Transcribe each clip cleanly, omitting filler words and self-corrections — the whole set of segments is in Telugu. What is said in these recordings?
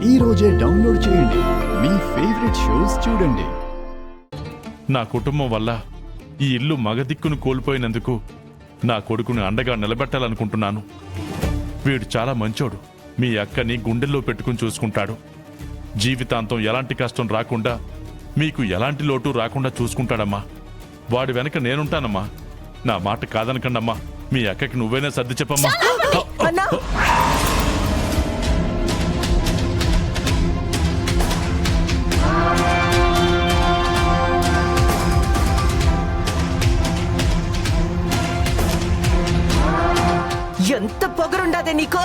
ఈ రోజే డౌన్లోడ్ చేయండి. మీ ఫేవరెట్ షోస్ చూడండి. నా కుటుంబం వల్ల ఈ ఇల్లు మగదిక్కును కోల్పోయినందుకు నా కొడుకుని అండగా నిలబెట్టాలనుకుంటున్నాను. వీడు చాలా మంచోడు. మీ అక్కని గుండెల్లో పెట్టుకుని చూసుకుంటాడు. జీవితాంతం ఎలాంటి కష్టం రాకుండా, మీకు ఎలాంటి లోటు రాకుండా చూసుకుంటాడమ్మా. వాడి వెనక నేనుంటానమ్మా. నా మాట కాదనకండమ్మా. మీ అక్కకి నువ్వేనే సర్ది చెప్పమ్మా. ఎంత పొగరుండదే నీకో.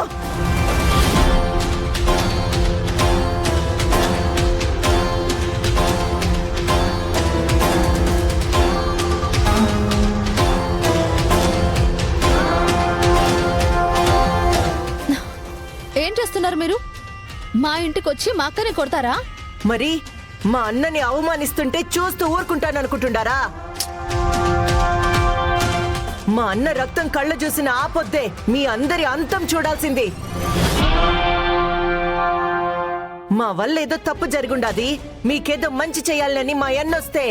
ఏం చేస్తున్నారు మీరు? మా ఇంటికి వచ్చి మా అక్కని కొడతారా? మరి మా అన్నని అవమానిస్తుంటే చూస్తూ ఊరుకుంటాననుకుంటుండారా? మా అన్న రక్తం కళ్ళ చూసిన ఆ పొద్దే మీ అందరి అంతం చూడాల్సింది. మా వల్ల ఏదో తప్పు జరుగుండాది, మీకేదో మంచి చేయాలని మా అన్నొస్తే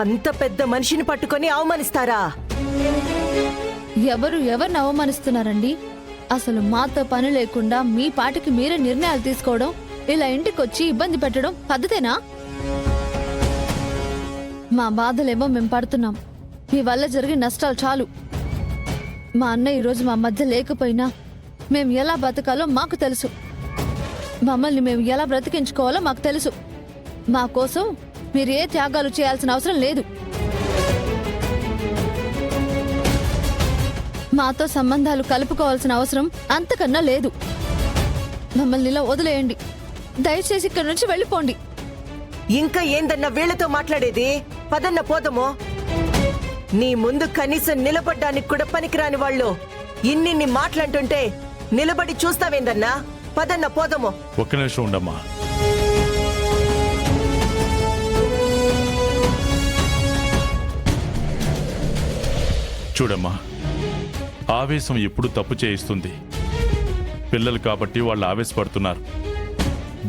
అంత పెద్ద మనిషిని పట్టుకొని అవమానిస్తారా? ఎవరిని అవమానిస్తున్నారండి? అసలు మాతో పని లేకుండా మీ పాటికి మీరే నిర్ణయాలు తీసుకోవడం, ఇలా ఇంటికొచ్చి ఇబ్బంది పెట్టడం పద్ధతేనా? మా బాధలేమో మేం పడుతున్నాం. మీ వల్ల జరిగే నష్టాలు చాలు. మా అన్న ఈరోజు మా మధ్య లేకపోయినా మేం ఎలా బతకాలో మాకు తెలుసు. మమ్మల్ని మేము ఎలా బ్రతికించుకోవాలో మాకు తెలుసు. మా కోసం మీరు ఏ త్యాగాలు చేయాల్సిన అవసరం లేదు. మాతో సంబంధాలు కలుపుకోవాల్సిన అవసరం అంతకన్నా లేదు. మమ్మల్ని ఇలా వదిలేయండి. దయచేసి ఇక్కడి నుంచి వెళ్ళిపోండి. ఇంకా ఏందన్నా వీళ్లతో మాట్లాడేది? పదన్న పోదమో. నీ ముందు కనీసం నిలబడ్డానికి కూడా పనికిరాని వాళ్ళు ఇన్నిన్ని మాట్లాడుతుంటే నిలబడి చూస్తావేందన్నా? పదన్న పోదమో. ఒక్క నిమిషం ఉండమ్మా. చూడమ్మా, ఆవేశం ఎప్పుడు తప్పు చేయిస్తుంది. పిల్లలు కాబట్టి వాళ్ళు ఆవేశపడుతున్నారు.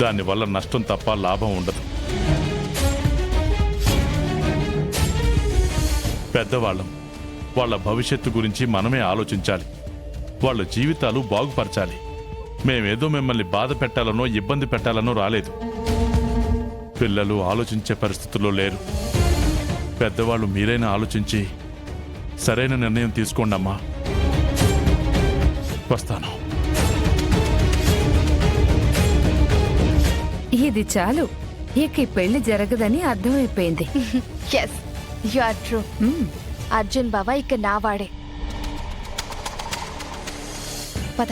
దానివల్ల నష్టం తప్ప లాభం ఉండదు. పెద్దవాళ్ళం. వాళ్ళ భవిష్యత్తు గురించి మనమే ఆలోచించాలి. వాళ్ళ జీవితాలు బాగుపరచాలి. మేమేదో మిమ్మల్ని బాధ పెట్టాలనో ఇబ్బంది పెట్టాలనో రాలేదు. పిల్లలు ఆలోచించే పరిస్థితుల్లో లేరు. పెద్దవాళ్ళు మీరైనా ఆలోచించి సరైన నిర్ణయం తీసుకోండమ్మా. వస్తాను. ఇది చాలు. ఇక ఈ పెళ్లి జరగదని అర్థమైపోయింది. Yes, you are true. Arjun బావ ఇక నా వాడే. పద.